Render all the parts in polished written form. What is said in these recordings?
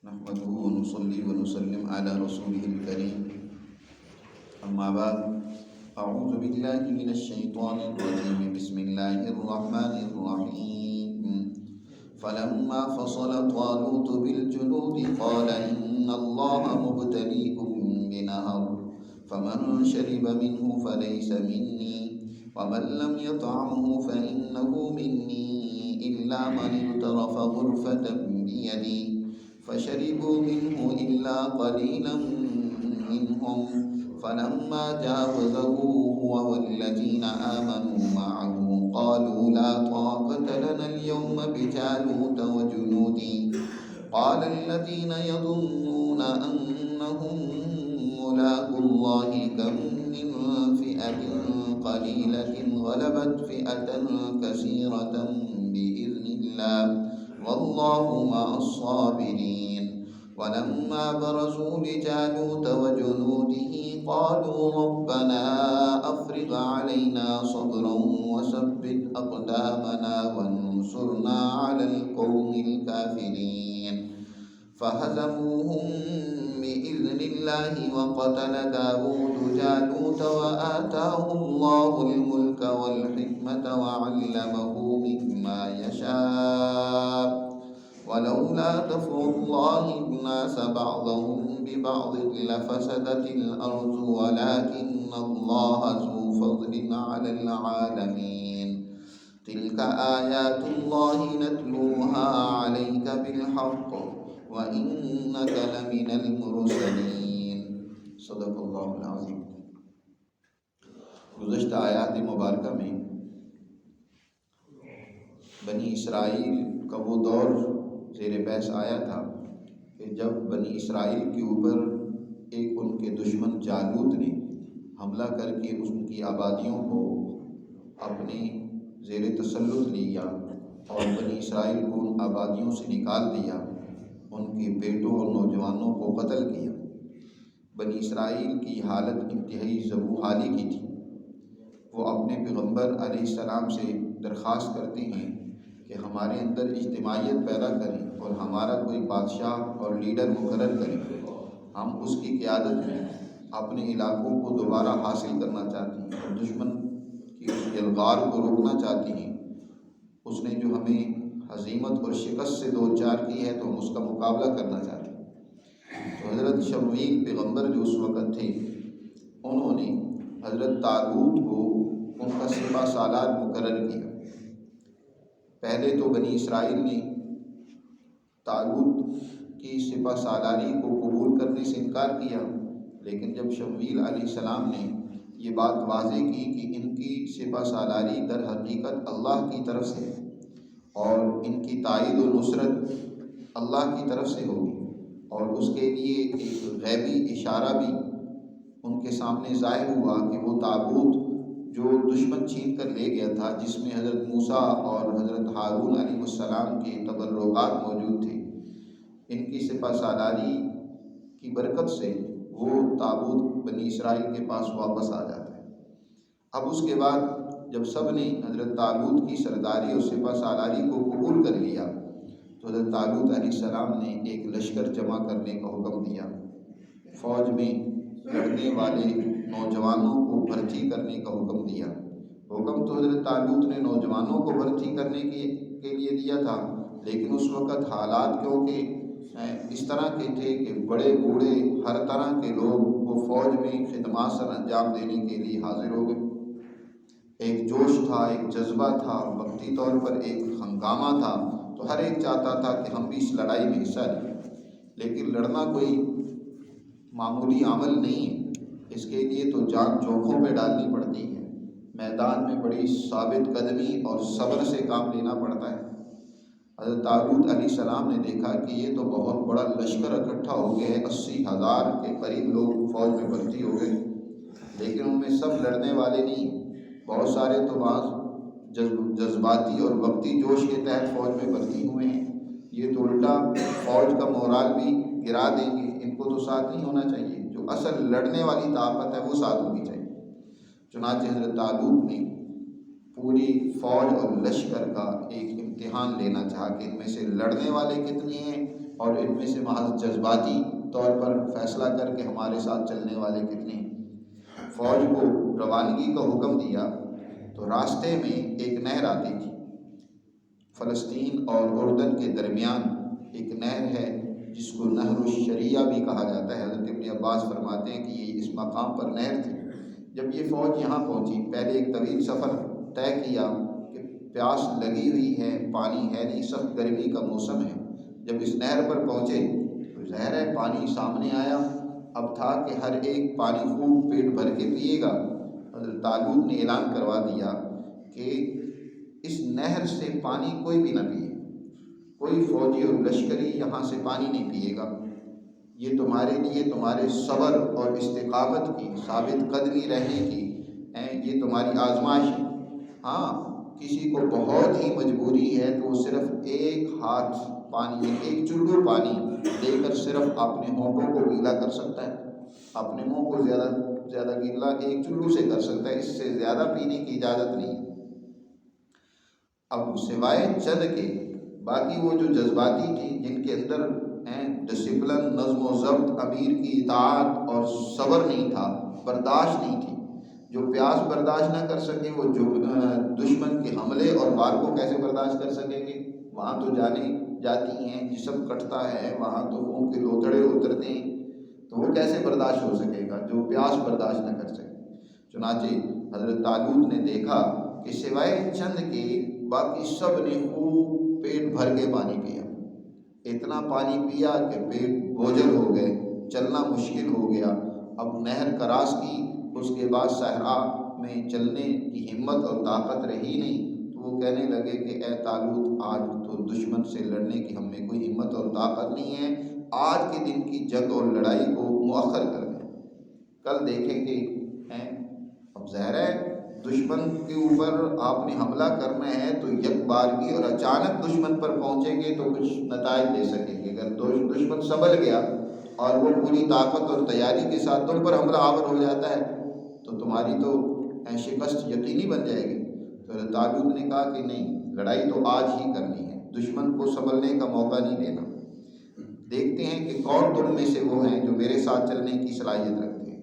نحمده ونصلي ونسلم على رسوله الكريم. أما بعد، أعوذ بالله من الشيطان الرجيم. بسم الله الرحمن الرحيم. فلما فصل طالوت بالجنود قال إن الله مبتليكم بنهر فمن شرب منه فليس مني ومن لم يطعمه فإنه مني إلا من اغترف غرفة بيدي فشربوا منه إلا قليلا منهم فلما جاوزه هو والذين آمنوا معه قالوا لا طاقة لنا اليوم بجالوت وجنوده قال الذين يظنون أنهم ملاقو الله كم من فئة قليلة غلبت فئة كثيرة بإذن الله والله مع الصابرين. ولما برزوا لجالوت وجنوده قالوا ربنا أفرغ علينا صبرا وثبت أقدامنا وانصرنا على القوم الكافرين فهزموهم بإذن الله وقتل داود جالوت وآتاه الله الملك والحكمة وعلمه مما يشاء ولولا دفع الله الناس بعضهم ببعض لفسدت الأرض ولكن الله ذو فضل على العالمين. تلك آيات الله نتلوها عليك بالحق وإنك لمن المرسلين. صدق اللہ العظیم. گزشتہ آیات مبارکہ میں بنی اسرائیل کا وہ دور زیر بحث آیا تھا کہ جب بنی اسرائیل کے اوپر ایک ان کے دشمن جالوت نے حملہ کر کے ان کی آبادیوں کو اپنے زیر تسلط لیا اور بنی اسرائیل کو ان آبادیوں سے نکال دیا، ان کے بیٹوں اور نوجوانوں کو قتل کیا. بنی اسرائیل کی حالت انتہائی ذبح حالی کی تھی. وہ اپنے پیغمبر علیہ السلام سے درخواست کرتے ہیں کہ ہمارے اندر اجتماعیت پیدا کریں اور ہمارا کوئی بادشاہ اور لیڈر مقرر کریں. ہم اس کی قیادت میں اپنے علاقوں کو دوبارہ حاصل کرنا چاہتے ہیں اور دشمن کی الغار کو روکنا چاہتے ہیں. اس نے جو ہمیں ہزیمت اور شکست سے دو چار کی ہے تو ہم اس کا مقابلہ کرنا چاہتے ہیں. تو حضرت شمویل پیغمبر جو اس وقت تھے، انہوں نے حضرت طالوت کو ان کا سپہ سالار مقرر کیا. پہلے تو بنی اسرائیل نے طالوت کی سپہ سالاری کو قبول کرنے سے انکار کیا، لیکن جب شمویل علیہ السلام نے یہ بات واضح کی کہ ان کی سپہ سالاری در حقیقت اللہ کی طرف سے اور ان کی تائید و نصرت اللہ کی طرف سے ہوگی، اور اس کے لیے ایک غیبی اشارہ بھی ان کے سامنے ظاہر ہوا کہ وہ تابوت جو دشمن چھین کر لے گیا تھا، جس میں حضرت موسیٰ اور حضرت ہارون علیہ السلام کے تبرکات موجود تھے، ان کی سپہ سالاری کی برکت سے وہ تابوت بنی اسرائیل کے پاس واپس آ جاتا ہے. اب اس کے بعد جب سب نے حضرت طالوت کی سرداری اور سپہ سالاری کو قبول کر لیا تو حضرت طالوت علیہ السلام نے ایک لشکر جمع کرنے کا حکم دیا. فوج میں لڑنے والے نوجوانوں کو بھرتی کرنے کا حکم دیا. حکم تو حضرت طالوت نے نوجوانوں کو بھرتی کرنے کے لیے دیا تھا، لیکن اس وقت حالات کیونکہ اس طرح کے تھے کہ بڑے بوڑھے ہر طرح کے لوگ وہ فوج میں خدمات سر انجام دینے کے لیے حاضر ہو گئے. ایک جوش تھا، ایک جذبہ تھا، وقتی طور پر ایک ہنگامہ تھا، تو ہر ایک چاہتا تھا کہ ہم بھی اس لڑائی میں حصہ لیں. لیکن لڑنا کوئی معمولی عمل نہیں ہے، اس کے لیے تو جان جوکھوں پہ ڈالنی پڑتی ہے. میدان میں بڑی ثابت قدمی اور صبر سے کام لینا پڑتا ہے. حضرت طالوت علیہ السلام نے دیکھا کہ یہ تو بہت بڑا لشکر اکٹھا ہو گیا ہے، 80,000 کے قریب لوگ فوج میں بھرتی ہو گئے، لیکن ان میں سب لڑنے والے نہیں. بہت سارے تو بعض جذباتی اور وقتی جوش کے تحت فوج میں بھرتی ہوئے ہیں. یہ تو الٹا فوج کا مورال بھی گرا دیں گے. ان کو تو ساتھ نہیں ہونا چاہیے، جو اصل لڑنے والی طاقت ہے وہ ساتھ ہونی چاہیے. چنانچہ حضرت طالوت نے پوری فوج اور لشکر کا ایک امتحان لینا چاہا کہ ان میں سے لڑنے والے کتنے ہیں اور ان میں سے محض جذباتی طور پر فیصلہ کر کے ہمارے ساتھ چلنے والے کتنے ہیں۔ فوج کو روانگی کا حکم دیا تو راستے میں ایک نہر آتی تھی۔ فلسطین اور اردن کے درمیان ایک نہر ہے جس کو نہر الشریعہ بھی کہا جاتا ہے۔ حضرت ابن عباس فرماتے ہیں کہ یہ اس مقام پر نہر تھی۔ جب یہ فوج یہاں پہنچی، پہلے ایک طویل سفر طے کیا کہ پیاس لگی ہوئی ہے، پانی ہے نہیں، سخت گرمی کا موسم ہے۔ جب اس نہر پر پہنچے تو ظاہر ہے پانی سامنے آیا۔ اب تھا کہ ہر ایک پانی خوب پیٹ بھر کے پیے گا۔ حضرت طالوت نے اعلان کروا دیا کہ اس نہر سے پانی کوئی بھی نہ پیے، کوئی فوجی اور لشکری یہاں سے پانی نہیں پیے گا۔ یہ تمہارے لیے تمہارے صبر اور استقامت کی، ثابت قدمی رہنے کی یہ تمہاری آزمائش ہے۔ ہاں، کسی کو بہت ہی مجبوری ہے تو وہ صرف ایک ہاتھ پانی، ایک چلو پانی لے کر صرف اپنے ہونٹوں کو گیلا کر سکتا ہے، اپنے منہ کو زیادہ گیلا ایک چلو سے کر سکتا ہے، اس سے زیادہ پینے کی اجازت نہیں۔ اب سوائے چند کے باقی وہ جو جذباتی تھی، جن کے اندر ڈسپلن، نظم و ضبط، امیر کی اطاعت اور صبر نہیں تھا، برداشت نہیں تھی، جو پیاس برداشت نہ کر سکے وہ جو دشمن کے حملے اور وار کو کیسے برداشت کر سکیں گے؟ وہاں تو جانیں جاتی ہیں، جسم کٹتا ہے، وہاں تو خون کے لوتڑے اترتے ہیں، تو وہ کیسے برداشت ہو سکے گا جو پیاس برداشت نہ کر سکے؟ چنانچہ حضرت طالوت نے دیکھا کہ سوائے چند کے باقی سب نے خوب پیٹ بھر کے پانی پیا۔ اتنا پانی پیا کہ پیٹ بوجھل ہو گئے، چلنا مشکل ہو گیا۔ اب نہر کراس کی، اس کے بعد صحرا میں چلنے کی ہمت اور طاقت رہی نہیں، تو وہ کہنے لگے کہ اے طالوت، آج تو دشمن سے لڑنے کی ہم میں کوئی ہمت اور طاقت نہیں ہے، آج کے دن کی جنگ اور لڑائی کو مؤخر کر دیں، کل دیکھیں گے۔ اب ظاہر ہے دشمن کے اوپر آپ نے حملہ کرنا ہے تو یک بارگی اور اچانک دشمن پر پہنچیں گے تو کچھ نتائج دے سکیں گے۔ اگر دشمن سنبھل گیا اور وہ پوری طاقت اور تیاری کے ساتھ تم پر حملہ آور ہو جاتا ہے تو تمہاری تو شکست یقینی بن جائے گی۔ تو طالوت نے کہا کہ نہیں، لڑائی تو آج ہی کرنی ہے، دشمن کو سنبھلنے کا موقع نہیں دینا۔ دیکھتے ہیں کہ کون تم میں سے وہ ہیں جو میرے ساتھ چلنے کی صلاحیت رکھتے ہیں۔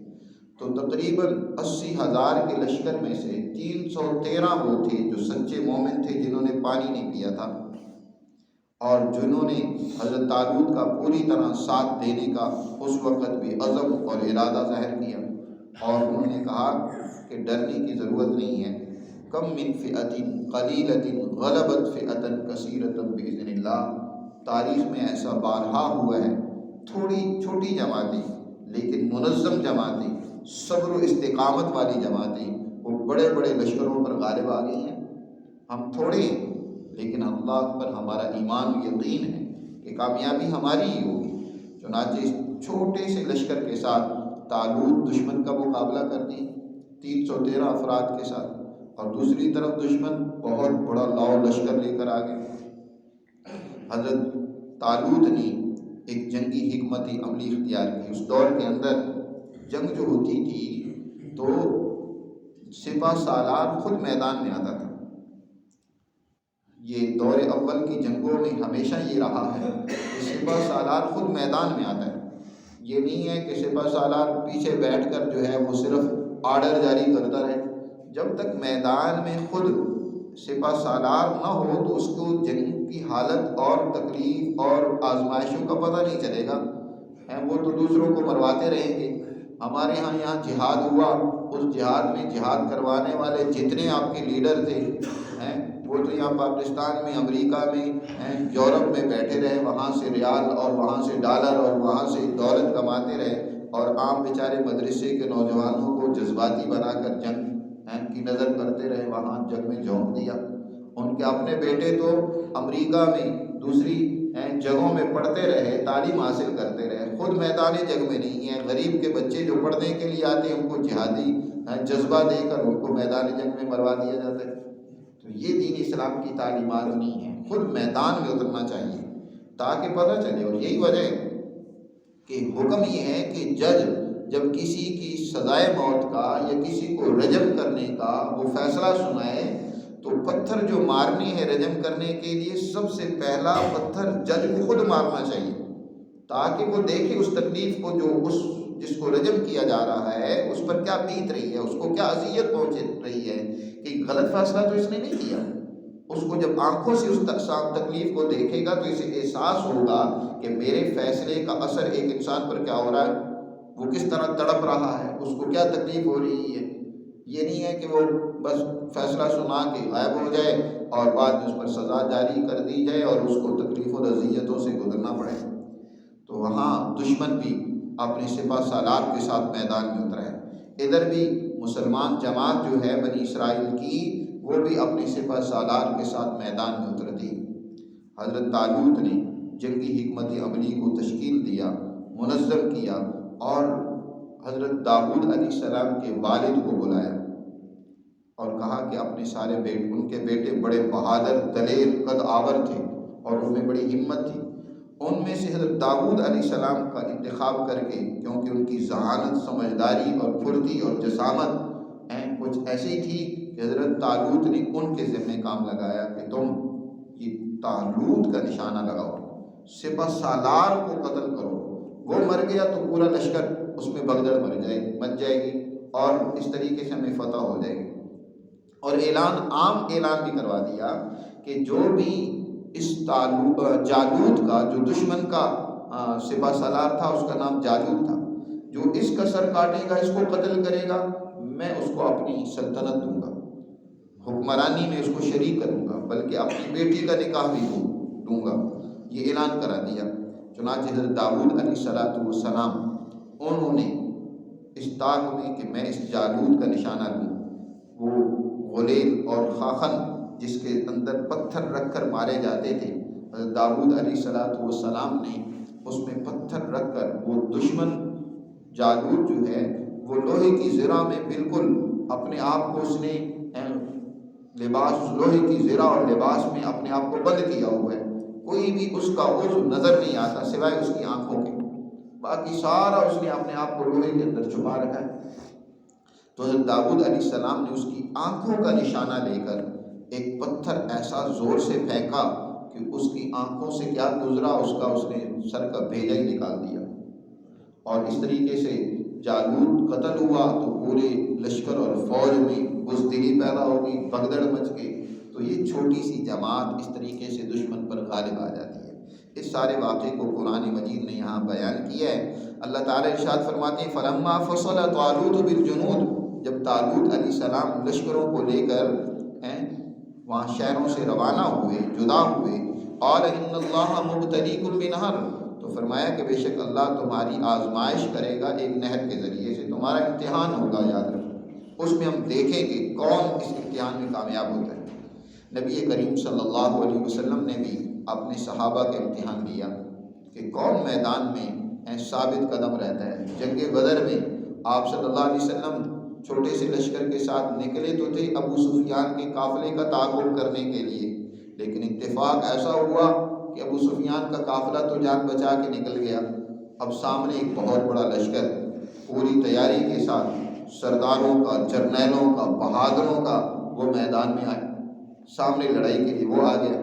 تو تقریباً 80,000 کے لشکر میں سے 313 وہ تھے جو سچے مومن تھے، جنہوں نے پانی نہیں پیا تھا اور جنہوں نے حضرت طالوت کا پوری طرح ساتھ دینے کا اس وقت بھی عزم اور ارادہ ظاہر کیا، اور انہوں نے کہا کہ ڈرنے کی ضرورت نہیں ہے۔ کم من فئۃ قلیلۃ غلبت فئۃ کثیرۃ باذن اللہ۔ تاریخ میں ایسا بارہا ہوا ہے، تھوڑی چھوٹی جماعتیں لیکن منظم جماعتیں، صبر و استقامت والی جماعتیں، وہ بڑے بڑے لشکروں پر غالب آ گئی ہیں۔ ہم تھوڑے ہیں لیکن اللہ پر ہمارا ایمان و یقین ہے کہ کامیابی ہماری ہی ہوگی۔ چنانچہ اس چھوٹے سے لشکر کے ساتھ طالوت دشمن کا مقابلہ کرتے ہیں 313 افراد کے ساتھ، اور دوسری طرف دشمن بہت بڑا لاؤ لشکر لے کر آگے۔ حضرت طالوت نے ایک جنگی حکمت عملی اختیار کی۔ اس دور کے اندر جنگ جو ہوتی تھی تو سپہ سالار خود میدان میں آتا تھا۔ یہ دور اول کی جنگوں میں ہمیشہ یہ رہا ہے کہ سپہ سالار خود میدان میں آتا ہے۔ یہ نہیں ہے کہ سپہ سالار پیچھے بیٹھ کر جو ہے وہ صرف آرڈر جاری کرتا رہے۔ جب تک میدان میں خود سپہ سالار نہ ہو تو اس کو جنگ کی حالت اور تکلیف اور آزمائشوں کا پتہ نہیں چلے گا۔ وہ تو دوسروں کو مرواتے رہیں گے۔ ہمارے یہاں جہاد ہوا، اس جہاد میں جہاد کروانے والے جتنے آپ کے لیڈر تھے وہ تو یہاں پاکستان میں، امریکہ میں، یورپ میں بیٹھے رہے، وہاں سے ریال اور وہاں سے ڈالر اور وہاں سے دولت کماتے رہے، اور عام بیچارے مدرسے کے نوجوانوں کو جذباتی بنا کر جنگ کی نظر کرتے رہے، وہاں جنگ میں جھونک دیا۔ ان کے اپنے بیٹے تو امریکہ میں دوسری جگہوں میں پڑھتے رہے، تعلیم حاصل کرتے رہے، خود میدان جنگ میں نہیں ہیں۔ غریب کے بچے جو پڑھنے کے لیے آتے ہیں ان کو جہادی جذبہ دے کر ان کو میدان جنگ میں مروا دیا جاتا ہے۔ تو یہ دین اسلام کی تعلیمات نہیں ہیں، خود میدان میں اترنا چاہیے تاکہ پتہ چلے۔ اور یہی وجہ ہے کہ حکم یہ ہے کہ جج جب کسی کی سزائے موت کا یا کسی کو رجم کرنے کا وہ فیصلہ سنائے تو پتھر جو مارنے ہیں رجم کرنے کے لیے، سب سے پہلا پتھر جج کو خود مارنا چاہیے، تاکہ وہ دیکھے اس تکلیف کو جو اس جس کو رجم کیا جا رہا ہے اس پر کیا بیت رہی ہے، اس کو کیا اذیت پہنچ رہی ہے کہ غلط فیصلہ تو اس نے نہیں کیا۔ اس کو جب آنکھوں سے اس تکلیف کو دیکھے گا تو اسے احساس ہوگا کہ میرے فیصلے کا اثر ایک انسان پر کیا ہو رہا ہے، وہ کس طرح تڑپ رہا ہے، اس کو کیا تکلیف ہو رہی ہے۔ یہ نہیں ہے کہ وہ بس فیصلہ سنا کے غائب ہو جائے اور بعد میں اس پر سزا جاری کر دی جائے اور اس کو تکلیف و اذیتوں سے گزرنا پڑے۔ تو وہاں دشمن بھی اپنے سپہ سالار کے ساتھ میدان میں اترا ہے، ادھر بھی مسلمان جماعت جو ہے بنی اسرائیل کی وہ بھی اپنے سپہ سالار کے ساتھ میدان میں اترتی۔ حضرت طالوت نے جنگی حکمت عملی کو تشکیل دیا، منظم کیا اور حضرت داؤد علیہ السلام کے والد کو بلایا اور کہا کہ اپنے سارے ان کے بیٹے بڑے بہادر دلیر قد آور تھے اور ان میں بڑی ہمت تھی، ان میں سے حضرت داؤد علیہ السلام کا انتخاب کر کے، کیونکہ ان کی ذہانت، سمجھداری اور پھرتی اور جسامت کچھ ایسی تھی کہ حضرت طالوت نے ان کے ذمہ کام لگایا کہ تم یہ طالوت کا نشانہ لگاؤ، سپہ سالار کو قتل کرو، وہ مر گیا تو پورا لشکر اس میں بگدڑ مچ جائے گی اور اس طریقے سے ہمیں فتح ہو جائے گی۔ اور عام اعلان بھی کروا دیا کہ جو بھی اس جالوت کا، جو دشمن کا سپہ سالار تھا، اس کا نام جالوت تھا، جو اس کا سر کاٹے گا، اس کو قتل کرے گا، میں اس کو اپنی سلطنت دوں گا، حکمرانی میں اس کو شریک کروں گا، بلکہ اپنی بیٹی کا نکاح بھی دوں گا۔ یہ اعلان کرا دیا۔ چنانچہ حضرت داؤد علیہ السلام انہوں نے اس طاق میں کہ میں اس جالوت کا نشانہ لوں، وہ غلیل اور خاخن جس کے اندر پتھر رکھ کر مارے جاتے تھے، حضرت داؤد علیہ السلام نے اس میں پتھر رکھ کر وہ دشمن جالوت جو ہے وہ لوہے کی زرہ میں بالکل اپنے آپ کو اس نے لوہے کی زرہ اور لباس میں اپنے آپ کو بند کیا ہوا ہے، کوئی بھی اس کا عضو نظر نہیں آتا سوائے اس کی آنکھوں کے، باقی سارا اس نے اپنے آپ کو لوہے کے اندر چھپا رکھا ہے۔ تو حضرت داؤد علیہ السلام نے اس کی آنکھوں کا نشانہ لے کر ایک پتھر ایسا زور سے پھینکا کہ اس کی آنکھوں سے کیا گزرا، اس نے سر کا بھیجا ہی نکال دیا، اور اس طریقے سے جالوت قتل ہوا تو پورے لشکر اور فوج میں بزدلی پیدا ہو گئی، بگدڑ مچ گئی۔ تو یہ چھوٹی سی جماعت اس طریقے سے دشمن پر غالب آ جاتی ہے۔ اس سارے واقعے کو قرآن مجید نے یہاں بیان کیا ہے۔ اللہ تعالیٰ ارشاد فرماتے ہیں فَلَمَّا فَصَلَ طَالُوتُ بِالْجُنُودِ، جب طالوت علیہ السلام لشکروں کو لے کر وہاں شہروں سے روانہ ہوئے، جدا ہوئے، قَالَ إِنَّ اللَّهَ مُبْتَلِيكُم بِنَهَرٍ، تو فرمایا کہ بے شک اللہ تمہاری آزمائش کرے گا ایک نہر کے ذریعے سے، تمہارا امتحان ہوگا، یاد رکھو، اس میں ہم دیکھیں گے کون اس امتحان میں کامیاب ہوتا ہے۔ نبی کریم صلی اللہ علیہ وسلم نے بھی اپنے صحابہ کا امتحان لیا کہ کون میدان میں ثابت قدم رہتا ہے۔ جنگ بدر میں آپ صلی اللہ علیہ وسلم چھوٹے سے لشکر کے ساتھ نکلے تو تھے ابو سفیان کے قافلے کا تعاقب کرنے کے لیے، لیکن اتفاق ایسا ہوا کہ ابو سفیان کا قافلہ تو جان بچا کے نکل گیا، اب سامنے ایک بہت بڑا لشکر پوری تیاری کے ساتھ سرداروں کا، جرنیلوں کا، بہادروں کا وہ میدان میں آئے، سامنے لڑائی کے لیے وہ آ گیا۔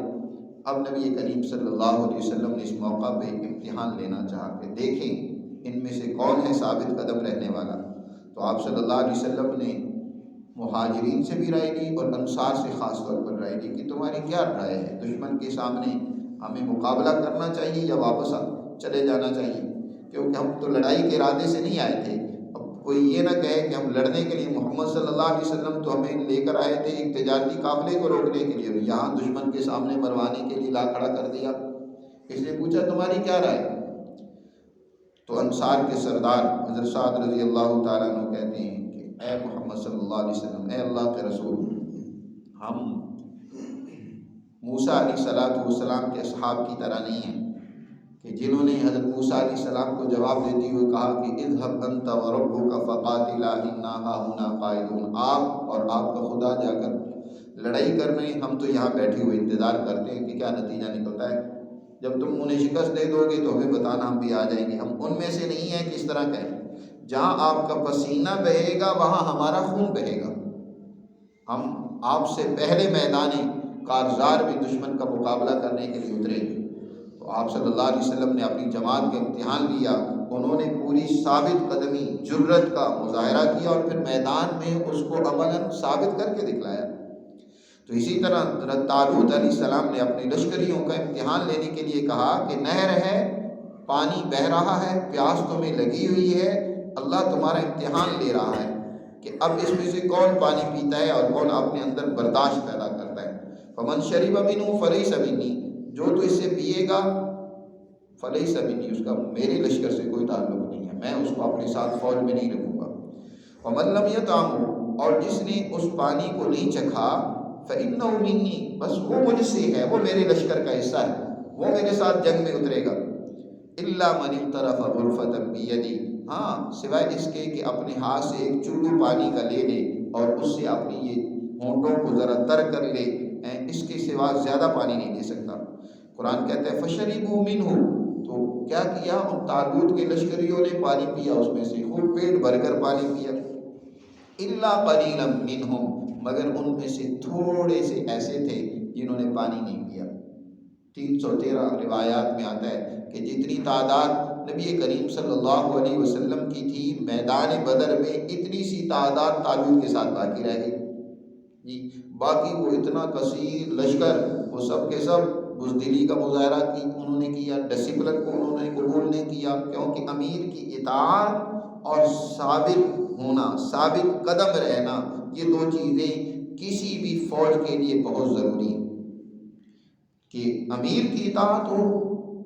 اب نبی کریم صلی اللہ علیہ وسلم نے اس موقع پہ امتحان لینا چاہا کہ دیکھیں ان میں سے کون ہے ثابت قدم رہنے والا۔ تو آپ صلی اللہ علیہ وسلم نے مہاجرین سے بھی رائے لی اور انصار سے خاص طور پر رائے لی کہ تمہاری کیا رائے ہے، دشمن کے سامنے ہمیں مقابلہ کرنا چاہیے یا واپس چلے جانا چاہیے، کیونکہ ہم تو لڑائی کے ارادے سے نہیں آئے تھے۔ اب کوئی یہ نہ کہے کہ ہم لڑنے کے لیے، محمد صلی اللہ علیہ وسلم تو ہمیں لے کر آئے تھے ایک تجارتی قافلے کو روکنے کے لیے، یہاں دشمن کے سامنے مروانے کے لیے لا کھڑا کر دیا۔ اس نے پوچھا تمہاری کیا رائے؟ تو انصار کے سردار حضرت سعد رضی اللہ تعالیٰ عنہ کہتے ہیں کہ اے محمد صلی اللہ علیہ وسلم، اے اللہ کے رسول، ہم موسیٰ علیہ السلام کے اصحاب کی طرح نہیں ہیں کہ جنہوں نے حضرت موسیٰ علیہ السلام کو جواب دیتے ہوئے کہا کہ اذهب انت وربك فقاتلا انا هاهنا قاعدون، آپ اور آپ کا خدا جا کر لڑائی کرنے، ہم تو یہاں بیٹھے ہوئے انتظار کرتے ہیں کہ کیا نتیجہ نکلتا ہے، جب تم انہیں شکست دے دو گے تو ہمیں بتانا، ہم بھی آ جائیں گے۔ ہم ان میں سے نہیں ہیں کہ اس طرح کہیں، جہاں آپ کا پسینہ بہے گا وہاں ہمارا خون بہے گا، ہم آپ سے پہلے میدان کارزار میں دشمن کا مقابلہ کرنے کے لیے اتریں گے۔ تو آپ صلی اللہ علیہ وسلم نے اپنی جماعت کا امتحان لیا، انہوں نے پوری ثابت قدمی جرت کا مظاہرہ کیا اور پھر میدان میں اس کو عملاً ثابت کر کے دکھلایا۔ تو اسی طرح حضرت طالوت علیہ السلام نے اپنی لشکریوں کا امتحان لینے کے لیے کہا کہ نہر ہے، پانی بہہ رہا ہے، پیاس تمہیں لگی ہوئی ہے، اللہ تمہارا امتحان لے رہا ہے کہ اب اس میں سے کون پانی پیتا ہے اور کون اپنے اندر برداشت پیدا کرتا ہے۔ فمن شرب منہ فلیس منی، جو تو اس سے پیے گا فلیس منی، اس کا میرے لشکر سے کوئی تعلق نہیں ہے، میں اس کو اپنے ساتھ فوج میں نہیں رکھوں گا۔ ومن لم یطعمہ، اور جس نے اس پانی کو نہیں چکھا، فإنہ منی، بس وہ مجھ سے ہے، وہ میرے لشکر کا حصہ ہے، وہ میرے ساتھ جنگ میں اترے گا۔ الا من اغترف غرفۃ بیدی، ہاں سوائے اس کے کہ اپنے ہاتھ سے ایک چلو پانی کا لے لے اور اس سے اپنی یہ ہونٹوں کو ذرا تر کر لے، اس کے سوا زیادہ پانی نہیں لے سکتا۔ قرآن کہتا ہے فشربوا منہ، تو کیا کیا ان طالوت کے لشکریوں نے پانی پیا، اس میں سے خوب پیٹ بھر کر پانی پیا۔ الا قلیلا منہم، مگر ان میں سے تھوڑے سے ایسے تھے جنہوں نے پانی نہیں پیا۔ 313 روایات میں آتا ہے کہ جتنی تعداد نبی کریم صلی اللہ علیہ وسلم کی تھی میدان بدر میں، اتنی سی تعداد طالوت کے ساتھ باقی رہ گئی جی۔ باقی وہ اتنا کثیر لشکر، وہ سب کے سب بزدلی کا مظاہرہ کی انہوں نے کیا، ڈسپلن کو انہوں نے قبول نہیں کیا، کیونکہ امیر کی اطاعت اور ثابت ہونا، ثابت قدم رہنا، یہ دو چیزیں کسی بھی فوج کے لیے بہت ضروری ہیں کہ امیر کی اطاعت ہو،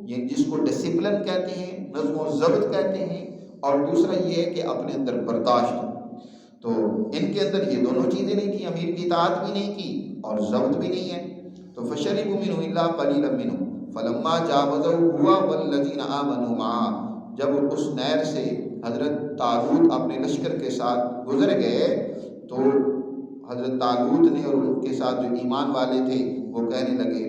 یہ جس کو ڈسپلن کہتے ہیں، نظم و ضبط کہتے ہیں، اور دوسرا یہ ہے کہ اپنے اندر برداشت ہو۔ تو ان کے اندر یہ دونوں چیزیں نہیں کی، امیر کی اطاعت بھی نہیں کی اور ضبط بھی نہیں ہے۔ تو فشربوا منہ الا قلیلا منہ فلما جاوزہ هو والذین آمنوا معه، جب اس نہر سے حضرت طالوت اپنے لشکر کے ساتھ گزر گئے تو حضرت طالوت نے اور ان کے ساتھ جو ایمان والے تھے وہ کہنے لگے،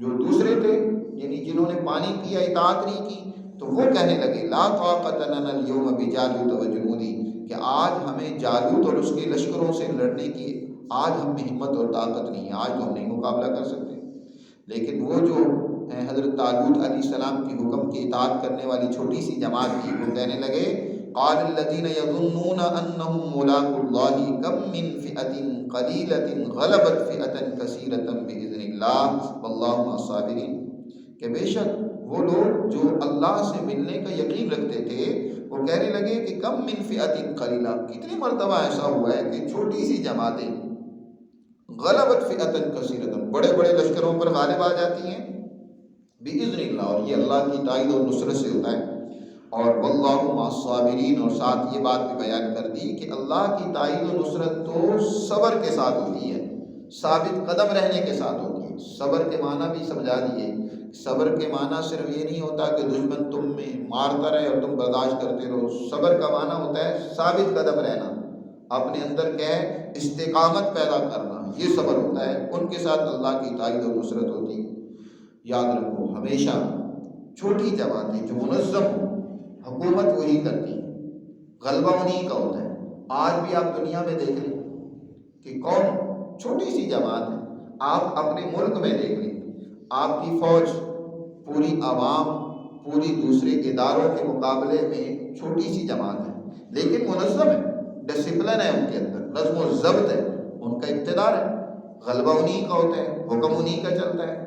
جو دوسرے تھے یعنی جنہوں نے پانی پیا اطاعت نہیں کی، تو وہ کہنے لگے لا طاقت لنا اليوم بجالوت وجنودی، کہ آج ہمیں جالوت اور اس کے لشکروں سے لڑنے کی آج ہم میں ہمت اور طاقت نہیں ہے، آج تو ہم نہیں مقابلہ کر سکتے۔ لیکن وہ جو حضرت طالوت علیہ السلام کے حکم کی اطاعت کرنے والی چھوٹی سی جماعت تھی، وہ کہنے لگے قال الذين يظنون انهم ملاقو الله كم من فئة قليلة غلبت فئة كثيرة بإذن الله والله مع الصابرين، کہ بے شک وہ لوگ جو اللہ سے ملنے کا یقین رکھتے تھے وہ کہنے لگے کہ کم من فئة قلیلہ، کتنی مرتبہ ایسا ہوا ہے کہ چھوٹی سی جماعتیں غلبت فئة کثیرۃ، بڑے بڑے لشکروں پر غالب آ جاتی ہیں، بإذن اللہ، اور یہ اللہ کی تائید اور نصرت سے ہوتا ہے۔ اور واللہ مع الصابرین، اور ساتھ یہ بات بھی بیان کر دی کہ اللہ کی تائید و نصرت تو صبر کے ساتھ ہوتی ہے، ثابت قدم رہنے کے ساتھ ہوتی ہے۔ صبر کے معنی بھی سمجھا دیے، صبر کے معنی صرف یہ نہیں ہوتا کہ دشمن تم میں مارتا رہے اور تم برداشت کرتے رہو، صبر کا معنی ہوتا ہے ثابت قدم رہنا، اپنے اندر کیا ہے استقامت پیدا کرنا، یہ صبر ہوتا ہے، ان کے ساتھ اللہ کی تائید و نصرت ہوتی ہے۔ یاد رکھو ہمیشہ چھوٹی جماعتیں جو منظم ہو، حکومت وہی کرتی ہے، غلبہ انہی کا ہوتا ہے۔ آج بھی آپ دنیا میں دیکھ لیں کہ کون چھوٹی سی جماعت ہے، آپ اپنے ملک میں دیکھ لیں، آپ کی فوج پوری عوام پوری دوسرے اداروں کے مقابلے میں چھوٹی سی جماعت ہے، لیکن منظم ہے، ڈسپلن ہے ان کے اندر، نظم و ضبط ہے، ان کا اقتدار ہے، غلبہ انہی کا ہوتا ہے، حکم انہی کا چلتا ہے،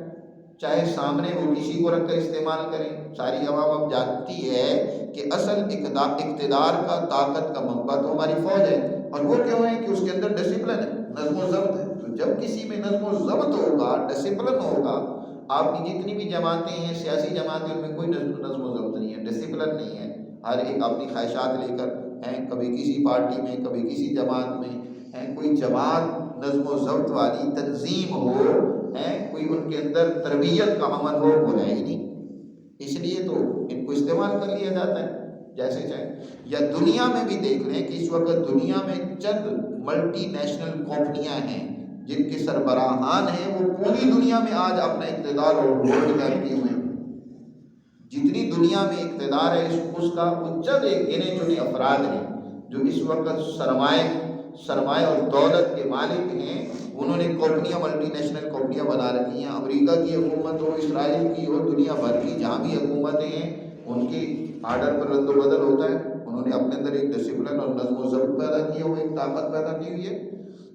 چاہے سامنے وہ کسی کو رکھ کر استعمال کریں۔ ساری عوام اب جانتی ہے کہ اصل اقتدار کا طاقت کا منبع تو ہماری فوج ہے، اور وہ کیوں ہے کہ اس کے اندر ڈسپلن ہے، نظم و ضبط ہے۔ تو جب کسی میں نظم و ضبط ہوگا، ڈسپلن ہوگا، آپ کی جتنی بھی جماعتیں ہیں سیاسی جماعتیں، ان میں کوئی نظم و ضبط نہیں ہے، ڈسپلن نہیں ہے، ہر ایک اپنی خواہشات لے کر ہیں، کبھی کسی پارٹی میں کبھی کسی جماعت میں ہیں۔ کوئی جماعت نظم و ضبط والی تنظیم ہو، کوئی ان کے اندر تربیت کا عمل ہو، وہ ہے ہی نہیں، اس لیے تو ان کو استعمال کر لیا جاتا ہے جیسے چاہے۔ یا دنیا میں بھی دیکھ لیں کہ اس وقت دنیا میں چند ملٹی نیشنل کمپنیاں ہیں جن کے سربراہان ہیں وہ پوری دنیا میں آج اپنا اقتدار اور ہولڈ کر کے ہوئے ہیں۔ جتنی دنیا میں اقتدار ہے اس کا وہ چند ایک گنے چنے افراد ہیں جو اس وقت سرمائے سرمایہ اور دولت کے مالک ہیں، انہوں نے کمپنیاں، ملٹی نیشنل کمپنیاں بنا رکھی ہیں، امریکہ کی حکومت ہو، اسرائیل کی ہو، دنیا بھر کی جہاں بھی حکومتیں ہیں ان کی آرڈر پر رد و بدل ہوتا ہے۔ انہوں نے اپنے اندر ایک ڈسپلن اور نظم و ضبط پیدا کیا ہوا، ایک طاقت پیدا کی ہوئی ہے۔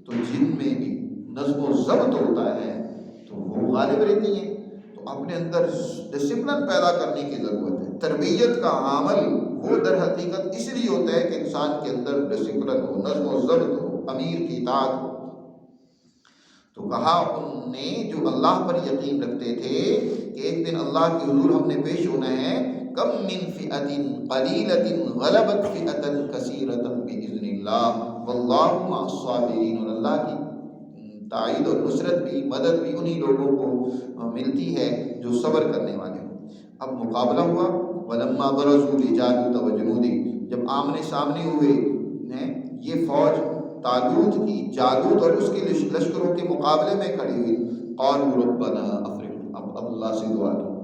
تو جن میں بھی نظم و ضبط ہوتا ہے تو وہ غالب رہتی ہیں۔ تو اپنے اندر ڈسپلن پیدا کرنے کی ضرورت ہے۔ تربیت کا عمل وہ در حقیقت اس لیے ہوتا ہے کہ انسان کے اندر ڈسپلن ہو، نظم و ضبط ہو، امیر کی اطاعت ہو۔ تو کہا ان نے جو اللہ پر یقین رکھتے تھے کہ ایک دن اللہ کے حضور ہم نے پیش ہونا ہے، کم من فئۃ قلیلۃ غلبت فئۃ کثیرۃ باذن اللہ واللہ مع الصابرین۔ اور اللہ کی تائید اور نصرت بھی، مدد بھی انہی لوگوں کو ملتی ہے جو صبر کرنے والے ہوں۔ اب مقابلہ ہوا، ولما برزوا لجالوت وجنودہ، جب آمنے سامنے ہوئے ہیں یہ فوج طالوت کی، جالوت اور اس کے لشکروں کے مقابلے میں کھڑی ہوئی، قالوا ربنا افرغ، اب اللہ سے دعا کی۔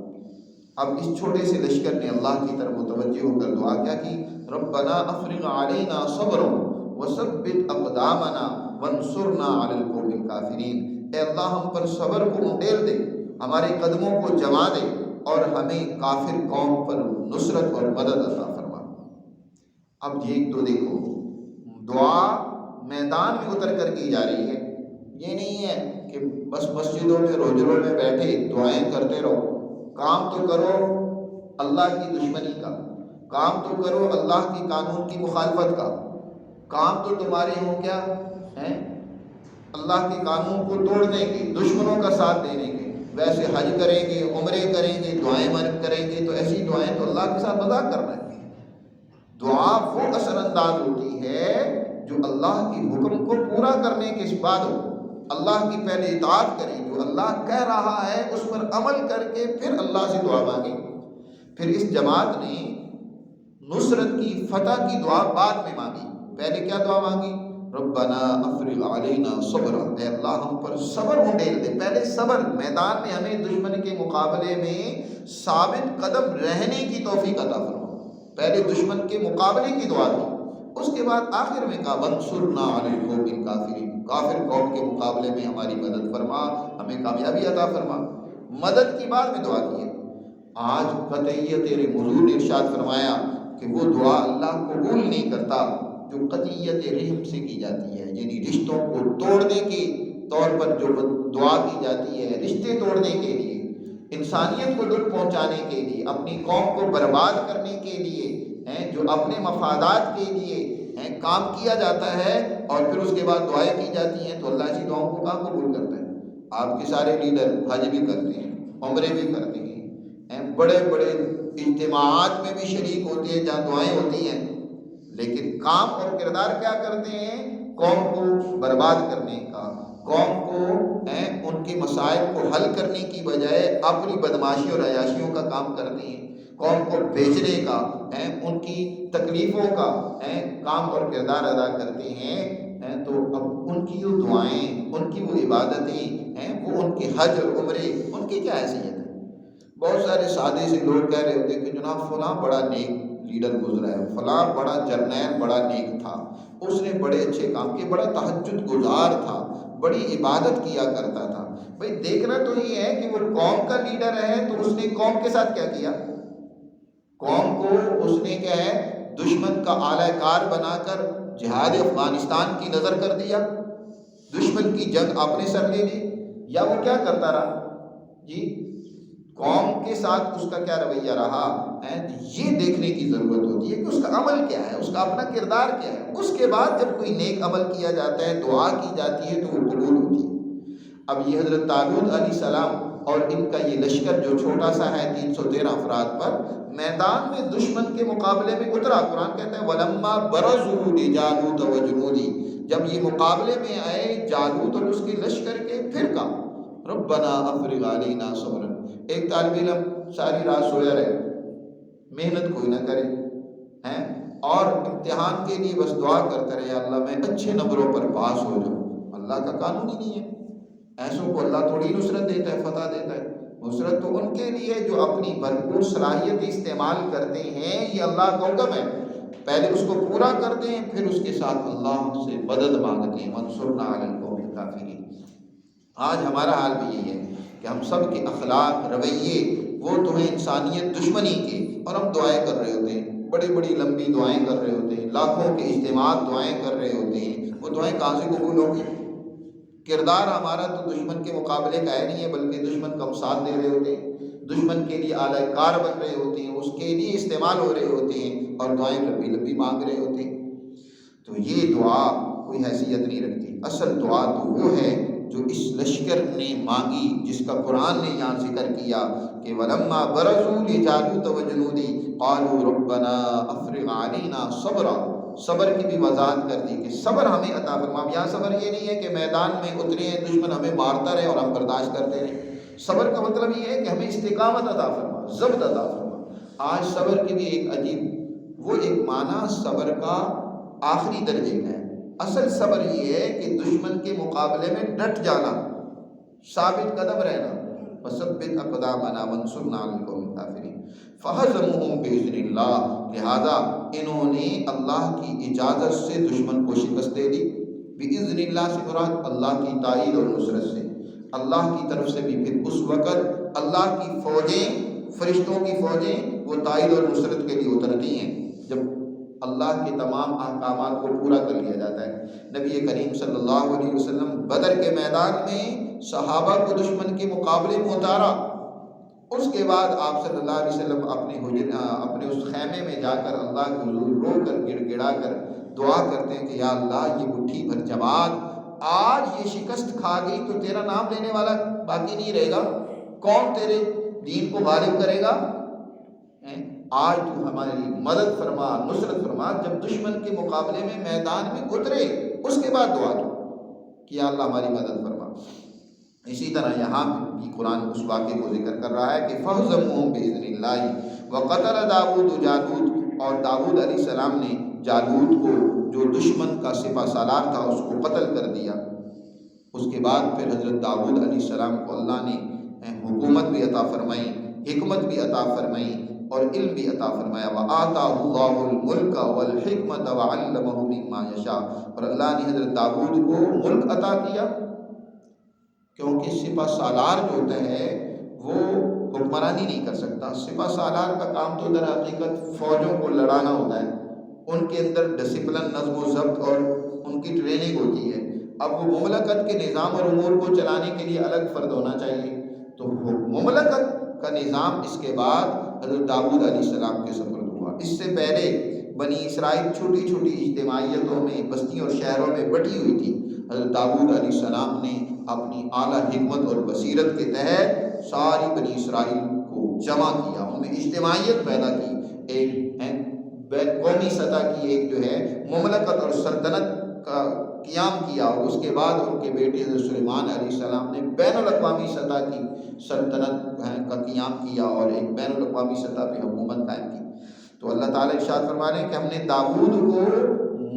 اب اس چھوٹے سے لشکر نے اللہ کی طرف متوجہ ہو کر دعا کیا کی، ربنا افرغ علینا صبرا وثبت اقدامنا وانصرنا علی القوم الکافرین۔ اے اللہ ہم پر صبر کو انڈیل دے، ہمارے قدموں کو جما دے اور ہمیں کافر قوم پر نصرت اور مدد عطا فرما۔ اب یہ تو دیکھو دعا میدان میں اتر کر کی جا رہی ہے، یہ نہیں ہے کہ بس مسجدوں میں روجروں میں بیٹھے دعائیں کرتے رہو۔ کام تو کرو اللہ کی دشمنی کا، کام تو کرو اللہ کی قانون کی مخالفت کا، کام تو تمہارے ہوں کیا ہیں اللہ کے قانون کو توڑنے کے، دشمنوں کا ساتھ دینے کے۔ ویسے حج کریں گے، عمرے کریں گے، دعائیں کریں گے تو ایسی دعائیں تو اللہ کے ساتھ مذاق کرنا ہے۔ دعا وہ اثر انداز ہوتی ہے جو اللہ کے حکم کو پورا کرنے کے بعد ہو، اللہ کی پہلے اطاعت کریں، جو اللہ کہہ رہا ہے اس پر عمل کر کے پھر اللہ سے دعا مانگیں۔ پھر اس جماعت نے نصرت کی، فتح کی دعا بعد میں مانگی، پہلے کیا دعا مانگی، ربنا افرغ علینا صبرا، اے اللہ ہم پر صبر انڈیل دے۔ پہلے صبر، میدان میں ہمیں دشمن کے مقابلے میں ثابت قدم رہنے کی توفیق عطا فرما۔ پہلے دشمن کے مقابلے کی دعا کی، اس کے بعد آخر میں کہا وانصرنا علی القوم الکافرین، کافر قوم کے مقابلے میں ہماری مدد فرما، ہمیں کامیابی عطا فرما۔ مدد کی بعد میں دعا کی ہے۔ آج قطعیت حضور نے ارشاد فرمایا کہ وہ دعا اللہ قبول نہیں کرتا جو قطعیت رحم سے کی جاتی ہے، یعنی رشتوں کو توڑنے کے طور پر جو دعا کی جاتی ہے، رشتے توڑنے کے لیے، انسانیت کو دکھ پہنچانے کے لیے، اپنی قوم کو برباد کرنے کے لیے، جو اپنے مفادات کے لیے کام کیا جاتا ہے اور پھر اس کے بعد دعائیں کی جاتی ہیں، تو اللہ ایسی دعاؤں کو کہاں قبول کرتا ہے؟ آپ کے سارے لیڈر حج بھی کرتے ہیں، عمرے بھی کرتے ہیں، بڑے بڑے اجتماعات میں بھی شریک ہوتے ہیں جہاں دعائیں ہوتی ہیں، لیکن کام اور کردار کیا کرتے ہیں؟ قوم کو برباد کرنے کا، قوم کو ان کے مسائل کو حل کرنے کی بجائے اپنی بدماشی اور عیاشیوں کا کام کرتے ہیں، قوم کو بیچنے کا، ان کی تکلیفوں کا کام اور کردار ادا کرتے ہیں۔ تو اب ان کی وہ دعائیں، ان کی وہ عبادتیں، وہ ان کے حج اور عمرے، ان کی کیا حیثیت ہے؟ بہت سارے سادے سے لوگ کہہ رہے ہوتے ہیں کہ جناب فلاں بڑا نیک لیڈر گزرا ہے، فلاں بڑا جرنیل بڑا نیک تھا، اس نے بڑے اچھے کام کیے، بڑا تہجد گزار تھا، بڑی عبادت کیا کرتا تھا۔ بھئی دیکھنا تو یہ ہے کہ وہ قوم کا لیڈر ہے تو اس نے قوم کے ساتھ کیا کیا؟ قوم کو اس نے کیا ہے دشمن کا اعلی کار بنا کر جہاد افغانستان کی نظر کر دیا، دشمن کی جنگ اپنے سر لے لی، یا وہ کیا کرتا رہا جی؟ قوم کے ساتھ اس کا کیا رویہ رہا؟ یہ دیکھنے کی ضرورت ہوتی ہے کہ اس کا عمل کیا ہے، اس کا اپنا کردار کیا ہے۔ اس کے بعد جب کوئی نیک عمل کیا جاتا ہے، دعا کی جاتی ہے تو وہ قبول ہوتی ہے۔ اب یہ حضرت طالوت علیہ السلام اور ان کا یہ لشکر جو چھوٹا سا ہے 313 افراد پر، میدان میں دشمن کے مقابلے میں اترا۔ قرآن کہتا ہے وَلَمَّا بَرَزُوا لِجَالُوتَ وَجُنُودِهِ، جب یہ مقابلے میں آئے جالوت اور اس کے لشکر کے، پھر کہا ربنا افرغ علینا صبرا۔ ایک طالب علم ساری رات سویا رہے، محنت کوئی نہ کرے اور امتحان کے لیے بس دعا کرتا رہے اللہ میں اچھے نمبروں پر پاس ہو جاؤں، اللہ کا قانون ہی نہیں ہے۔ ایسوں کو اللہ تھوڑی نصرت دیتا ہے، فتح دیتا ہے۔ نصرت تو ان کے لیے جو اپنی بھرپور صلاحیت استعمال کرتے ہیں، یہ اللہ کا حکم ہے۔ پہلے اس کو پورا کرتے ہیں، پھر اس کے ساتھ اللہ سے مدد مانگتے ہیں، منصورنا علی القوم الکافرین۔ آج ہمارا حال بھی یہی ہے کہ ہم سب کے اخلاق، رویے وہ تو ہیں انسانیت دشمنی کے، اور ہم دعائیں کر رہے ہوتے ہیں، بڑی بڑی لمبی دعائیں کر رہے ہوتے ہیں، لاکھوں کے اجتماعات دعائیں کر رہے ہوتے ہیں، وہ دعائیں کہاں سے قبول ہوں گی؟ کردار ہمارا تو دشمن کے مقابلے کا ہے نہیں ہے، بلکہ دشمن کا ہم ساتھ دے رہے ہوتے ہیں، دشمن کے لیے اعلی کار بن رہے ہوتے ہیں، اس کے لیے استعمال ہو رہے ہوتے ہیں، اور دعائیں لمبی لمبی مانگ رہے ہوتے ہیں۔ تو یہ دعا کوئی حیثیت نہیں رکھتی۔ اصل دعا تو وہ ہے جو اس لشکر نے مانگی، جس کا قرآن نے یہاں ذکر کیا کہ وَلَمَّا بَرَزُوا لِجَالُوتَ وَجُنُودِهِ قَالُوا رَبَّنَا أَفْرِغْ عَلَيْنَا صَبْرًا۔ صبر کی بھی وضاحت کر دی کہ صبر ہمیں عطا فرما۔ اب یہاں صبر یہ نہیں ہے کہ میدان میں اترے ہیں، دشمن ہمیں مارتا رہے اور ہم برداشت کرتے رہے۔ صبر کا مطلب یہ ہے کہ ہمیں استقامت عطا فرما، ضبط عطا فرما۔ آج صبر کی بھی ایک عجیب وہ ایک معنی صبر کا آخری درجے کا ہے۔ اصل صبر یہ ہے کہ دشمن کے مقابلے میں ڈٹ جانا، ثابت قدم رہنا، وَثَبِّتْ أَقْدَامَنَا وَانصُرْنَا عَلَى الْقَوْمِ الْكَافِرِينَ۔ فَهَزَمُوهُمْ بِإِذْنِ اللَّهِ، لہذا انہوں نے اللہ کی اجازت سے دشمن کو شکست دے دی۔ بِإِذْنِ اللَّهِ سے مراد اللہ کی تائید اور نصرت سے، اللہ کی طرف سے بھی۔ پھر اس وقت اللہ کی فوجیں، فرشتوں کی فوجیں وہ تائید اور نصرت کے لیے اترتی ہیں جب اللہ کے تمام احکامات کو پورا کر لیا جاتا ہے۔ نبی کریم صلی اللہ علیہ وسلم بدر کے میدان میں صحابہ کو دشمن کے مقابلے میں اتارا، اس کے بعد آپ صلی اللہ علیہ وسلم اپنے اس خیمے میں جا کر اللہ کے حضور رو کر گڑ گڑا کر دعا کرتے ہیں کہ یا اللہ یہ مٹھی بھر جماعت آج یہ شکست کھا گئی تو تیرا نام لینے والا باقی نہیں رہے گا، کون تیرے دین کو غالب کرے گا؟ آج تو ہماری مدد فرما، نصرت فرما۔ جب دشمن کے مقابلے میں میدان میں اترے اس کے بعد دعا کی یا اللہ ہماری مدد فرما۔ اسی طرح یہاں بھی قرآن اس واقعے کو ذکر کر رہا ہے کہ فَهْزَمُوهُمْ بِإِذْنِ اللَّهِ وَقَتَلَ داؤد جالوت، اور داؤد علیہ السلام نے جالوت کو جو دشمن کا سپہ سالار تھا اس کو قتل کر دیا۔ اس کے بعد پھر حضرت داؤد علیہ السلام کو اللہ نے حکومت بھی عطا فرمائی، حکمت بھی عطا فرمائی اور علم بھی عطا فرمایا۔ وَآتَاهُ اللَّهُ الْمُلْكَ وَالْحِكْمَةَ وَعَلَّمَهُ مِمَّا يَشَاءُ، اور اللہ نے حضرت داؤد کو ملک عطا کیا، کیونکہ سپہ سالار جو ہوتا ہے وہ حکمرانی نہیں کر سکتا۔ سپہ سالار کا کام تو در حقیقت فوجوں کو لڑانا ہوتا ہے، ان کے اندر ڈسپلن، نظم و ضبط اور ان کی ٹریننگ ہوتی ہے۔ اب وہ مملکت کے نظام اور امور کو چلانے کے لیے الگ فرد ہونا چاہیے، تو مملکت کا نظام اس کے بعد حضرت داؤد علیہ السلام کے سپرد ہوا۔ اس سے پہلے بنی اسرائیل چھوٹی چھوٹی اجتماعیتوں میں، بستیوں اور شہروں میں بٹی ہوئی تھی۔ حضرت داؤد علیہ السلام نے اپنی اعلیٰ حکمت اور بصیرت کے تحت ساری بنی اسرائیل کو جمع کیا، ان میں اجتماعیت پیدا کی، ایک قومی سطح کی ایک جو ہے مملکت اور سلطنت کا قیام کیا، اور اس کے بعد ان کے بیٹے حضرت سلیمان علیہ السلام نے بین الاقوامی سطح کی سلطنت کا قیام کیا اور ایک بین الاقوامی سطح پہ حکومت قائم کی۔ تو اللہ تعالیٰ ارشاد فرما رہے ہیں کہ ہم نے داؤد کو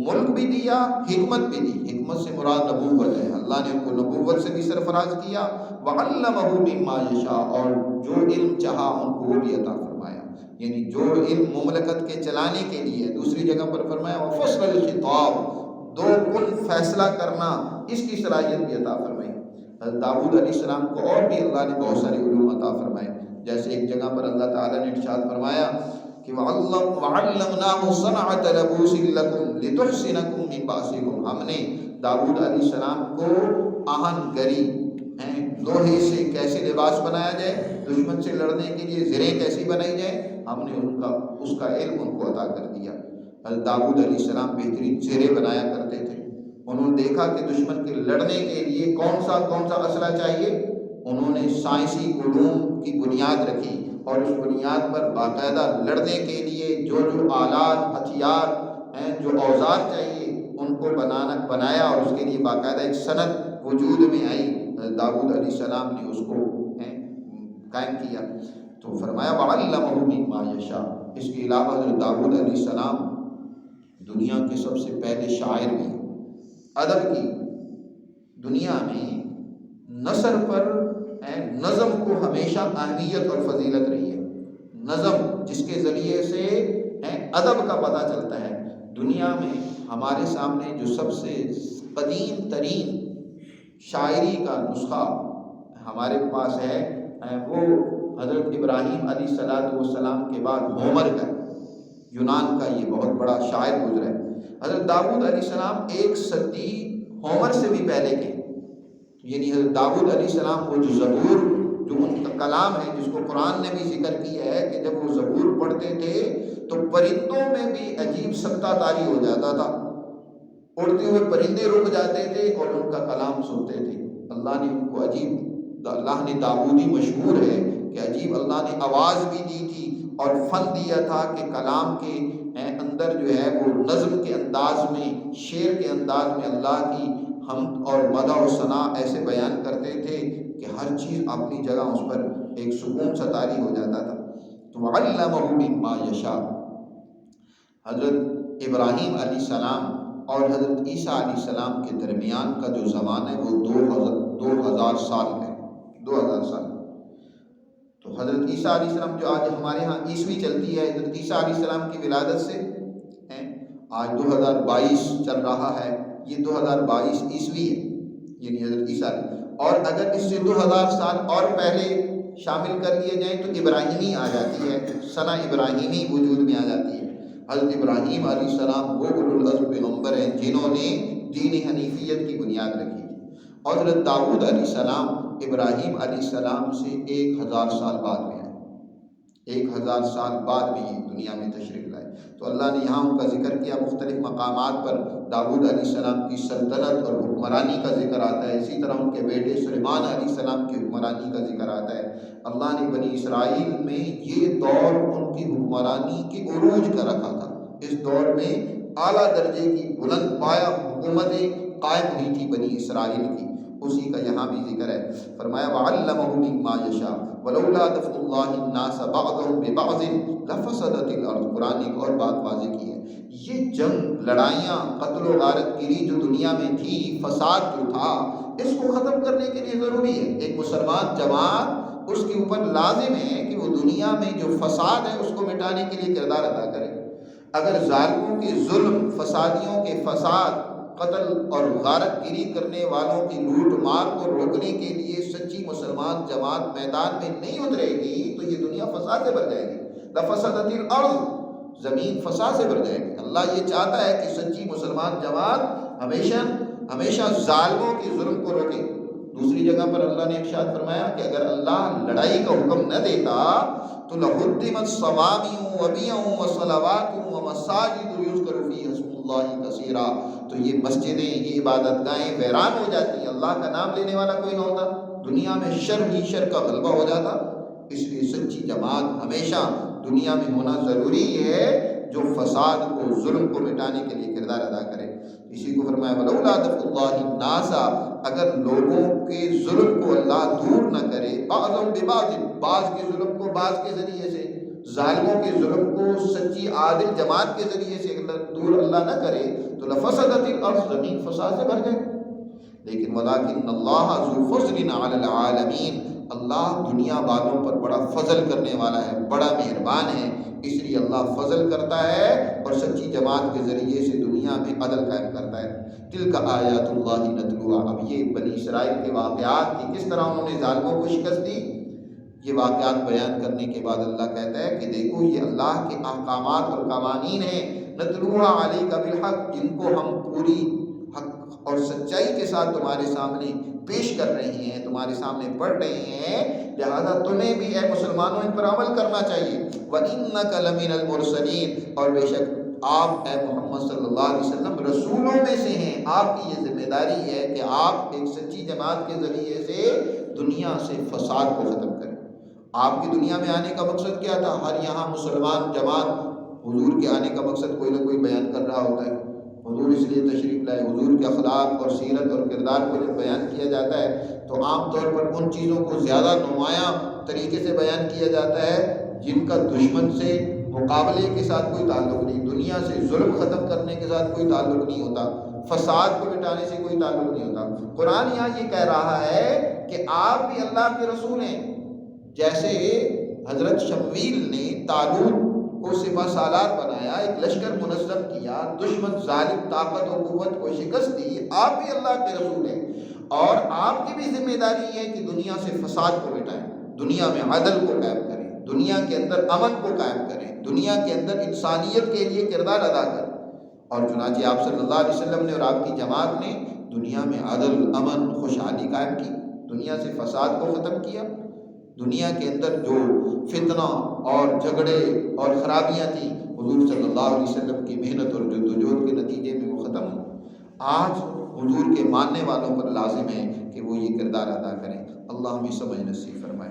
ملک بھی دیا، حکمت بھی دی۔ حکمت سے مراد نبوت ہے، اللہ نے ان کو نبوت سے بھی سرفراز کیا۔ وَعَلَّمَهُ مِمَّا يَشَاءُ، اور جو علم چاہا ان کو وہ بھی عطا فرمایا، یعنی جو علم مملکت کے چلانے کے لیے۔ دوسری جگہ پر فرمایا وَفَصْلَ الْخِطَابِ، دو کن فیصلہ کرنا، اس کی صلاحیت بھی عطا فرمائی۔ حضرت داؤد علیہ السلام کو اور بھی اللہ نے بہت سارے علوم عطا فرمائے، جیسے ایک جگہ پر اللہ تعالیٰ نے ارشاد فرمایا کہ وَعَلَّمْنَاهُ صَنْعَةَ لَبُوسٍ لَكُمْ لِتُحْصِنَكُم مِّن بَأْسِكُمْ، ہم نے داؤد علیہ السلام کو آہن گری، لوہے سے کیسے لباس بنایا جائے، دشمن سے لڑنے کے لیے زریں کیسی بنائی جائے، ہم نے اس کا علم ان کو عطا کر دیا۔ حضرت داؤد علیہ السلام بہترین زریں بنایا کرتے تھے۔ انہوں نے دیکھا کہ دشمن کے لڑنے کے لیے کون سا اسلحہ چاہیے، انہوں نے سائنسی علوم کی بنیاد رکھی اور اس بنیاد پر باقاعدہ لڑنے کے لیے جو آلات، ہتھیار ہیں، جو اوزار چاہیے ان کو بنایا، اور اس کے لیے باقاعدہ ایک صنعت وجود میں آئی۔ داؤد علیہ السلام نے اس کو قائم کیا۔ تو فرمایا وَعَلَّمَهُ مِمَّا يَشَاءُ۔ اس کے علاوہ حضرت داؤد علیہ السلام دنیا کے سب سے پہلے شاعر بھی ہیں۔ ادب کی دنیا میں نثر پر نظم کو ہمیشہ اہمیت اور فضیلت رہی ہے۔ نظم جس کے ذریعے سے ادب کا پتہ چلتا ہے۔ دنیا میں ہمارے سامنے جو سب سے قدیم ترین شاعری کا نسخہ ہمارے پاس ہے وہ حضرت ابراہیم علیہ السلام کے بعد ہومر کا، یونان کا یہ بہت بڑا شاعر گزرا ہے۔ حضرت داؤد علیہ السلام 1 صدی ہومر سے بھی پہلے کے، یعنی حضرت داؤد علیہ السلام وہ جو زبور جو ان کا کلام ہے، جس کو قرآن نے بھی ذکر کیا ہے کہ جب وہ زبور پڑھتے تھے تو پرندوں میں بھی عجیب سکتہ طاری ہو جاتا تھا، اڑتے ہوئے پرندے رک جاتے تھے اور ان کا کلام سنتے تھے۔ اللہ نے ان کو عجیب، اللہ نے داؤدی مشہور ہے کہ عجیب اللہ نے آواز بھی دی تھی اور فن دیا تھا کہ کلام کے اندر جو ہے وہ نظم کے انداز میں، شعر کے انداز میں اللہ کی حمد اور مدح و ثنا ایسے بیان کرتے تھے کہ ہر چیز اپنی جگہ اس پر ایک سکون سا طاری ہو جاتا تھا۔ تو وَعَلَّمَهُ مِمَّا يَشَاءُ، حضرت ابراہیم علیہ السلام اور حضرت عیسیٰ علیہ السلام کے درمیان کا جو زمانہ ہے وہ 2000 سال ہے، 2000 سال۔ تو حضرت عیسیٰ علیہ السلام جو آج ہمارے ہاں عیسوی چلتی ہے، حضرت عیسیٰ علیہ السلام کی ولادت سے آج 2022 چل رہا ہے، یہ 2022 عیسوی ہے، یعنی حضرت عیسیٰ علیہ، اور اگر اس سے 2000 سال اور پہلے شامل کر لیے جائیں تو ابراہیمی آ جاتی ہے، سنہ ابراہیمی وجود میں آ جاتی ہے۔ حضرت ابراہیم علیہ السلام وہ اولو العزم پیغمبر ہیں جنہوں نے دین حنیفیت کی بنیاد رکھی تھی، اور حضرت داؤد علیہ السلام ابراہیم علیہ السلام سے 1000 سال بعد میں آئے، 1000 سال بعد میں یہ دنیا میں تشریف لائے۔ تو اللہ نے یہاں ان کا ذکر کیا، مختلف مقامات پر داؤد علیہ السلام کی سلطنت اور حکمرانی کا ذکر آتا ہے، اسی طرح ان کے بیٹے سلیمان علیہ السلام کی حکمرانی کا ذکر آتا ہے۔ اللہ نے بنی اسرائیل میں یہ دور ان کی حکمرانی کے عروج کا رکھا تھا، اس دور میں اعلیٰ درجے کی بلند پایہ حکومتیں قائم ہوئی تھی بنی اسرائیل کی، اسی کا یہاں بھی ذکر ہے۔ فرمایا وَعَلَّمَهُ مِمَّا يَشَاءُ وَلَوْلَا دَفْعُ اللَّهِ النَّاسَ بَعْضَهُم بِبَعْضٍ لَفَسَدَتِ الْأَرْضُ، قرآن نے ایک اور بات واضح کی ہے، یہ جنگ، لڑائیاں، قتل و غارت گیری جو دنیا میں تھی، فساد جو تھا، اس کو ختم کرنے کے لیے ضروری ہے ایک مسلمان جماعت، اس کے اوپر لازم ہے کہ وہ دنیا میں جو فساد ہے اس کو مٹانے کے لیے کردار ادا کرے۔ اگر ظالموں کے ظلم، فسادیوں کے فساد، قتل اور غارت گیری کرنے والوں کی لوٹ مار کو روکنے کے لیے سچی مسلمان جماعت میدان میں نہیں اترے گی تو یہ دنیا فساد سے بھر جائے گی، لفسدت الارض، زمین فساد سے بھر جائے گی۔ اللہ یہ چاہتا ہے کہ سچی مسلمان جماعت ہمیشہ ظالموں کے ظلم کو روکے۔ دوسری جگہ پر اللہ نے ارشاد فرمایا کہ اگر اللہ لڑائی کا حکم نہ دیتا تو لَهُدِّمَتْ صَوَامِعُ وَبِيَعٌ وَصَلَوَاتٌ وَمَسَاجِدُ يُذْكَرُ فِيهَا اسْمُ اللَّهِ كَثِيرًا، تو یہ مسجدیں، یہ عبادت گاہیں ویران ہو جاتی، اللہ کا نام لینے والا کوئی نہ ہوتا، دنیا میں شر ہی شر کا غلبہ ہو جاتا۔ اس لیے سچی جماعت ہمیشہ دنیا میں ہونا ضروری ہے جو فساد کو، ظلم کو مٹانے کے لیے کردار ادا کرے۔ اسی کو فرمایا وَلَوْلَا دَفْعُ اللَّهِ النَّاسَ، اگر لوگوں کے ظلم کو اللہ دور نہ کرے، بَعْضَهُم بِبَعْضٍ، بعض کے ظلم کو بعض کے ذریعے سے، ظالموں کے ظلم کو سچی عادل جماعت کے ذریعے سے دور اللہ نہ کرے تو لَفَسَدَتِ الْأَرْضُ، زمین فساد سے بھر جائے۔ لیکن وَلَٰكِنَّ اللَّهَ ذُو فَضْلٍ عَلَى الْعَالَمِينَ، اللہ دنیا والوں پر بڑا فضل کرنے والا ہے، بڑا مہربان ہے، اس لیے اللہ فضل کرتا ہے اور سچی جماعت کے ذریعے سے دنیا میں عدل قائم کرتا ہے۔ تِلْكَ آیاتُ اللَّهِ نَتْلُوهَا، اب یہ بنی اسرائیل کے واقعات کی کس طرح انہوں نے ظالموں کو شکست دی، یہ واقعات بیان کرنے کے بعد اللہ کہتا ہے کہ دیکھو یہ اللہ کے احکامات اور قوانین ہیں، نَتْلُوهَا عَلَيْكَ بِالْحَقِّ، جن کو ہم پوری حق اور سچائی کے ساتھ تمہارے سامنے پیش کر رہے ہیں، تمہارے سامنے پڑھ رہے ہیں، لہذا تمہیں بھی اے مسلمانوں ان پر عمل کرنا چاہیے۔ وَإِنَّكَ لَمِنَ الْمُرْسَلِينَ، اور بے شک آپ اے محمد صلی اللہ علیہ وسلم رسولوں میں سے ہیں، آپ کی یہ ذمہ داری ہے کہ آپ ایک سچی جماعت کے ذریعے سے دنیا سے فساد کو ختم کریں۔ آپ کی دنیا میں آنے کا مقصد کیا تھا؟ ہر یہاں مسلمان جماعت حضور کے آنے کا مقصد کوئی نہ کوئی بیان کر رہا ہوتا ہے، حضور اس لیے تشریف لائے، حضور کے اخلاق اور سیرت اور کردار کو جب بیان کیا جاتا ہے تو عام طور پر ان چیزوں کو زیادہ نمایاں طریقے سے بیان کیا جاتا ہے جن کا دشمن سے مقابلے کے ساتھ کوئی تعلق نہیں، دنیا سے ظلم ختم کرنے کے ساتھ کوئی تعلق نہیں ہوتا، فساد کو مٹانے سے کوئی تعلق نہیں ہوتا۔ قرآن یہاں یہ کہہ رہا ہے کہ آپ بھی اللہ کے رسول ہیں، جیسے حضرت شمویل نے طالوت کو سپہ سالار بنایا، ایک لشکر منظم کیا، دشمن ظالم طاقت و قوت کو شکست دی۔ آپ بھی اللہ کے رسول ہیں اور آپ کی بھی ذمہ داری ہے کہ دنیا سے فساد کو مٹائیں، دنیا میں عدل کو قائم کریں، دنیا کے اندر امن کو قائم کریں، دنیا کے اندر انسانیت کے لیے کردار ادا کریں۔ اور چنانچہ آپ صلی اللہ علیہ وسلم نے اور آپ کی جماعت نے دنیا میں عدل، امن، خوشحالی قائم کی، دنیا سے فساد کو ختم کیا، دنیا کے اندر جو فتنہ اور جھگڑے اور خرابیاں تھیں حضور صلی اللہ علیہ وسلم کی محنت اور جدوجہد کے نتیجے میں وہ ختم ہو۔ آج حضور کے ماننے والوں پر لازم ہے کہ وہ یہ کردار ادا کریں۔ اللہ ہمیں سمجھ نصیب فرمائے۔